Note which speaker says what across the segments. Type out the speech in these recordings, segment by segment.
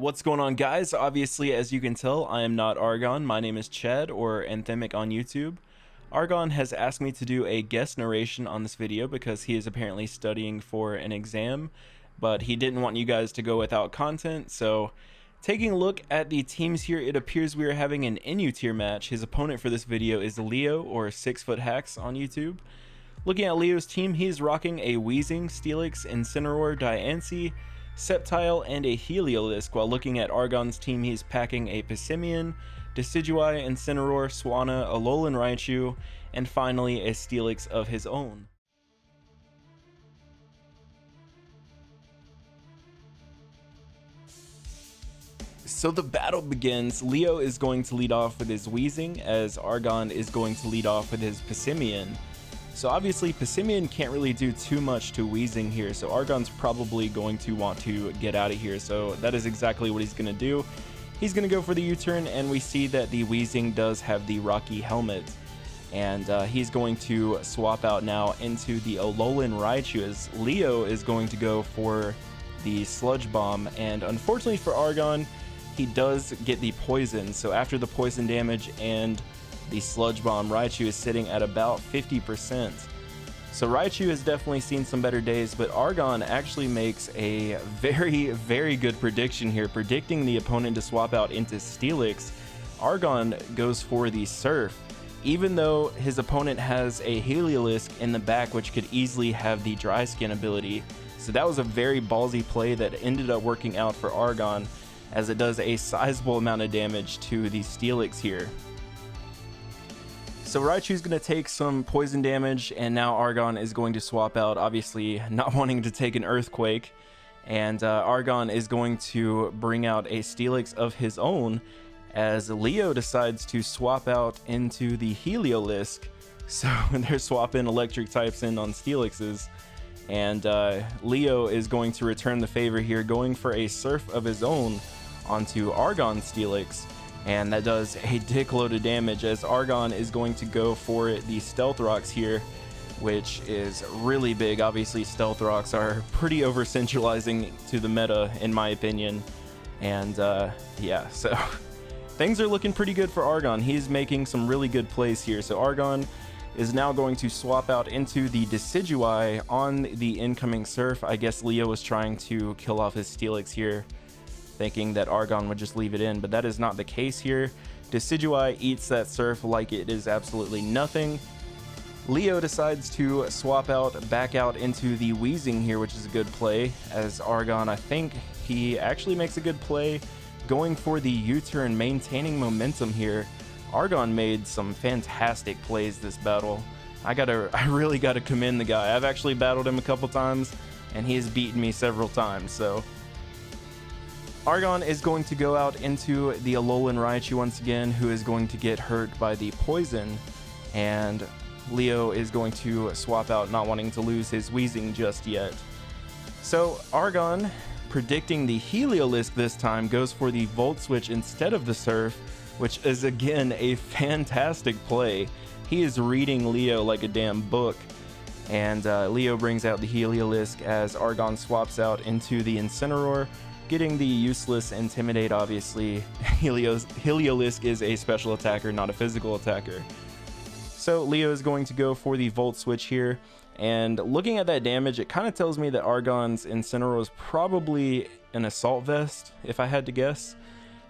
Speaker 1: What's going on, guys? Obviously, as you can tell, I am not Argon. My name is Chad, or Anthemic on YouTube. Argon has asked me to do a guest narration on this video because he is apparently studying for an exam, but he didn't want you guys to go without content. So taking a look at the teams here, it appears we are having an NU tier match. His opponent for this video is Leo, or SixftHax on YouTube. Looking at Leo's team, he is rocking a Weezing, Steelix, Incineroar, Diancie, Sceptile, and a Heliolisk, while looking at Argon's team, he's packing a Passimian, Decidueye, Incineroar, Swanna, alolan-raichu, and finally a Steelix of his own. So the battle begins. Leo is going to lead off with his Weezing, as Argon is going to lead off with his Passimian. So obviously Passimian can't really do too much to Weezing here, so Argon's probably going to want to get out of here. So that is exactly what he's going to do. He's going to go for the U-turn, and we see that the Weezing does have the Rocky Helmet. And he's going to swap out now into the alolan-raichu, as Leo is going to go for the Sludge Bomb. And unfortunately for Argon, he does get the poison. So after the poison damage and the Sludge Bomb, Raichu is sitting at about 50%. So Raichu has definitely seen some better days, but Argon actually makes a very good prediction here, predicting the opponent to swap out into Steelix. Argon goes for the Surf, even though his opponent has a Heliolisk in the back, which could easily have the Dry Skin ability. So that was a very ballsy play that ended up working out for Argon, as it does a sizable amount of damage to the Steelix here. So Raichu's going to take some poison damage, and now Argon is going to swap out, obviously not wanting to take an Earthquake. And Argon is going to bring out a Steelix of his own, as Leo decides to swap out into the Heliolisk. So they're swapping electric types in on Steelixes. And Leo is going to return the favor here, going for a Surf of his own onto Argon Steelix. And that does a dickload of damage, as Argon is going to go for the Stealth Rocks here, which is really big. Obviously, Stealth Rocks are pretty over-centralizing to the meta, in my opinion. And yeah, so things are looking pretty good for Argon. He's making some really good plays here. So Argon is now going to swap out into the Decidueye on the incoming Surf. I guess Leo was trying to kill off his Steelix here, thinking that Argon would just leave it in, but that is not the case here. Decidueye eats that Surf like it is absolutely nothing. Leo decides to swap back out into the Weezing here, which is a good play, as Argon, I think he actually makes a good play going for the U-turn, maintaining momentum here. Argon made some fantastic plays this battle. I really gotta commend the guy. I've actually battled him a couple times, and he has beaten me several times, so Argon is going to go out into the alolan-raichu once again, who is going to get hurt by the poison, and Leo is going to swap out, not wanting to lose his Weezing just yet. So Argon, predicting the Heliolisk this time, goes for the Volt Switch instead of the Surf, which is again a fantastic play. He is reading Leo like a damn book. And Leo brings out the Heliolisk as Argon swaps out into the Incineroar, getting the useless Intimidate. Obviously, Heliolisk is a special attacker, not a physical attacker. So Leo is going to go for the Volt Switch here, and looking at that damage, it kind of tells me that Argon's Incineroar is probably an Assault Vest, if I had to guess.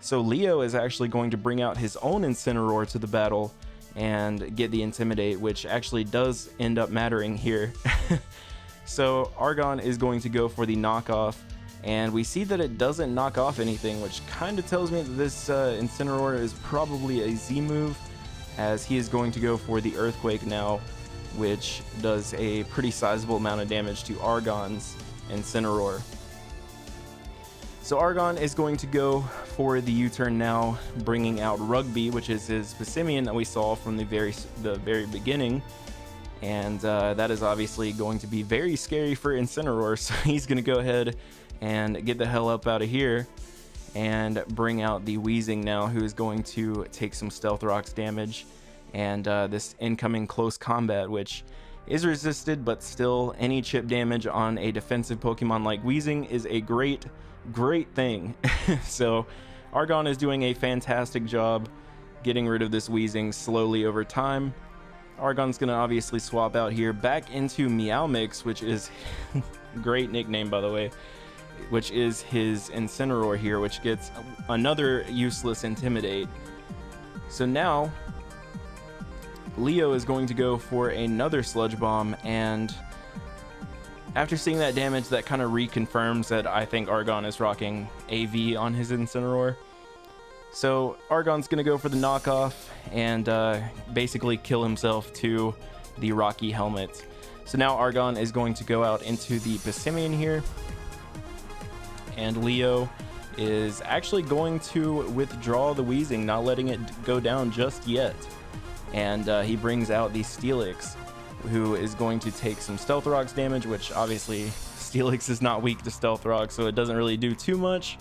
Speaker 1: So Leo is actually going to bring out his own Incineroar to the battle and get the Intimidate, which actually does end up mattering here. So Argon is going to go for the knockoff, and we see that it doesn't knock off anything, which kind of tells me that this Incineroar is probably a Z move, as he is going to go for the Earthquake now, which does a pretty sizable amount of damage to Argon's Incineroar. So Argon is going to go for the U-turn now, bringing out Rugby, which is his Passimian that we saw from the very beginning. And that is obviously going to be very scary for Incineroar, so he's going to go ahead and get the hell up out of here and bring out the Weezing now, who is going to take some Stealth Rocks damage, and this incoming close combat, which is resisted, but still any chip damage on a defensive Pokemon like Weezing is a great thing. So Argon is doing a fantastic job getting rid of this Weezing slowly over time. Argon's gonna obviously swap out here back into Meowmix, which is great nickname by the way, which is his Incineroar here, which gets another useless Intimidate. So now Leo is going to go for another Sludge Bomb, and after seeing that damage, that kind of reconfirms that I think Argon is rocking AV on his Incineroar. So Argon's going to go for the knockoff and basically kill himself to the Rocky Helmet. So now Argon is going to go out into the Passimian here, and Leo is actually going to withdraw the Weezing, not letting it go down just yet. And he brings out the Steelix, who is going to take some Stealth Rocks damage, which obviously Steelix is not weak to Stealth Rock, so it doesn't really do too much.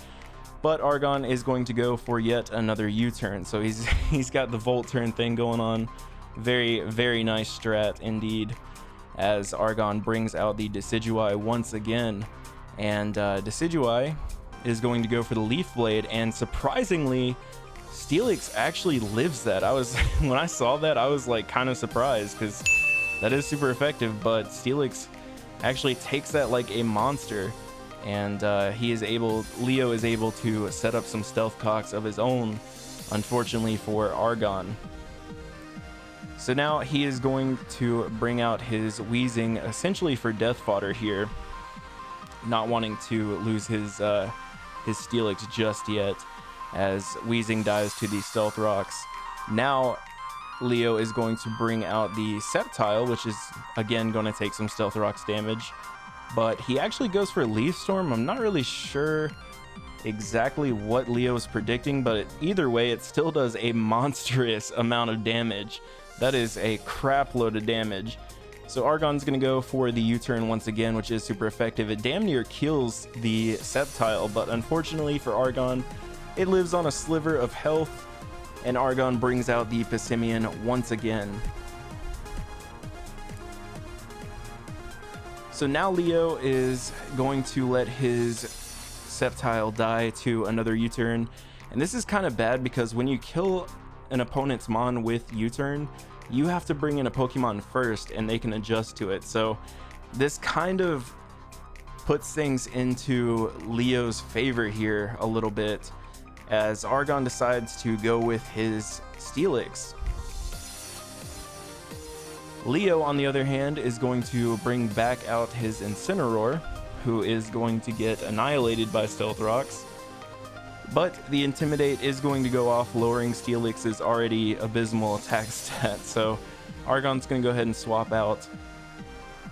Speaker 1: But Argon is going to go for yet another U-turn, so he's got the Volt Turn thing going on. Very nice strat indeed, as Argon brings out the Decidueye once again. And Decidueye is going to go for the Leaf Blade, and surprisingly Steelix actually lives that. When I saw that, I was like kind of surprised, because that is super effective, but Steelix actually takes that like a monster, and Leo is able to set up some Stealth Cocks of his own, unfortunately for Argon. So now he is going to bring out his Weezing essentially for death fodder here, not wanting to lose his Steelix just yet, as Weezing dies to the Stealth Rocks. Now Leo is going to bring out the Sceptile, which is again going to take some Stealth Rocks damage, but he actually goes for Leaf Storm. I'm not really sure exactly what Leo is predicting, but either way it still does a monstrous amount of damage. That is a crap load of damage. So Argon's going to go for the U-turn once again, which is super effective. It damn near kills the Sceptile, but unfortunately for Argon, it lives on a sliver of health, and Argon brings out the Passimian once again. So now Leo is going to let his Sceptile die to another U-turn, and this is kind of bad because when you kill an opponent's Mon with U-turn, you have to bring in a Pokemon first and they can adjust to it. So this kind of puts things into Leo's favor here a little bit, as Argon decides to go with his Steelix. Leo, on the other hand, is going to bring back out his Incineroar, who is going to get annihilated by Stealth Rocks. But the Intimidate is going to go off, lowering Steelix's already abysmal attack stat. So Argon's going to go ahead and swap out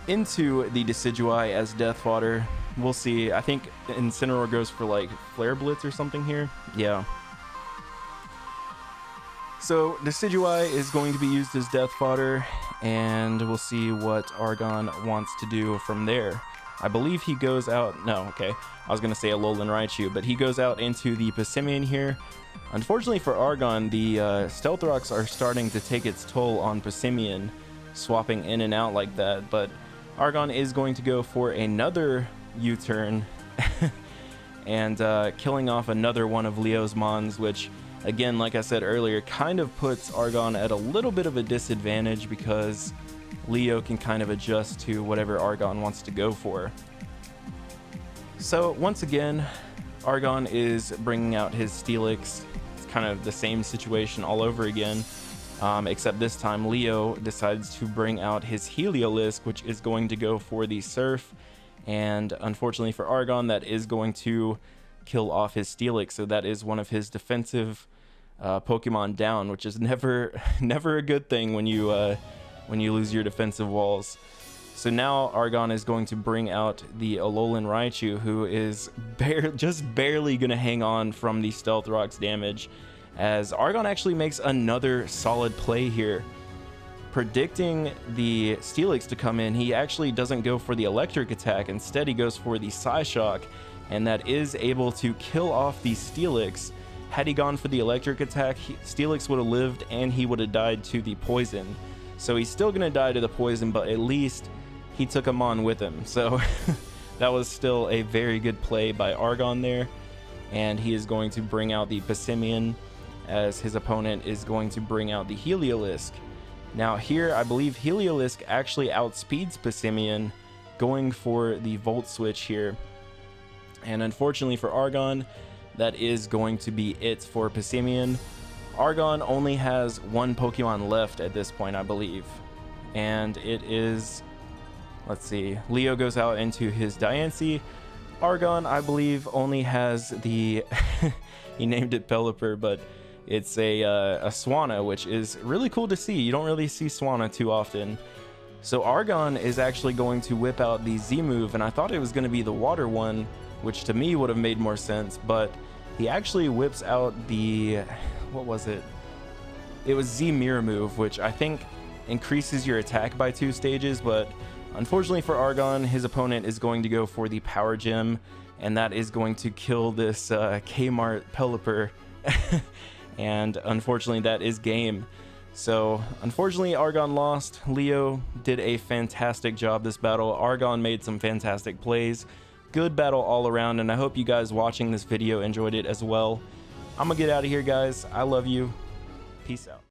Speaker 1: into the Decidueye as death fodder. We'll see. I think Incineroar goes for like Flare Blitz or something here. Yeah. So Decidueye is going to be used as death fodder, and we'll see what Argon wants to do from there. I believe he goes out... No, okay. I was going to say alolan-raichu, but he goes out into the Passimian here. Unfortunately for Argon, the Stealth Rocks are starting to take its toll on Passimian, swapping in and out like that, but Argon is going to go for another U-turn and killing off another one of Leo's Mons, which, again, like I said earlier, kind of puts Argon at a little bit of a disadvantage because Leo can kind of adjust to whatever Argon wants to go for. So once again, Argon is bringing out his Steelix. It's kind of the same situation all over again, except this time Leo decides to bring out his Heliolisk, which is going to go for the Surf, and unfortunately for Argon, that is going to kill off his Steelix, so that is one of his defensive Pokemon down, which is never a good thing when you lose your defensive walls. So now Argon is going to bring out the Alolan-raichu, who is just barely going to hang on from the Stealth Rocks damage, as Argon actually makes another solid play here. Predicting the Steelix to come in, he actually doesn't go for the electric attack. Instead, he goes for the Psyshock, and that is able to kill off the Steelix. Had he gone for the electric attack, Steelix would have lived and he would have died to the poison. So he's still gonna die to the poison, but at least he took him on with him. So that was still a very good play by Argon there. And he is going to bring out the Passimian, as his opponent is going to bring out the Heliolisk. Now here, I believe Heliolisk actually outspeeds Passimian, going for the Volt Switch here. And unfortunately for Argon, that is going to be it for Passimian. Argon only has one Pokemon left at this point, I believe. And it is, let's see, Leo goes out into his Diancie. Argon, I believe, only has the, he named it Pelipper, but it's a Swanna, which is really cool to see. You don't really see Swanna too often. So Argon is actually going to whip out the Z move, and I thought it was going to be the water one, which to me would have made more sense, but he actually whips out the, what was it? It was Z Mirror move, which I think increases your attack by 2 stages, but unfortunately for Argon, his opponent is going to go for the Power Gem, and that is going to kill this Kmart Pelipper. And unfortunately that is game. So unfortunately Argon lost. Leo did a fantastic job this battle. Argon made some fantastic plays. Good battle all around, and I hope you guys watching this video enjoyed it as well. I'm gonna get out of here, guys. I love you. Peace out.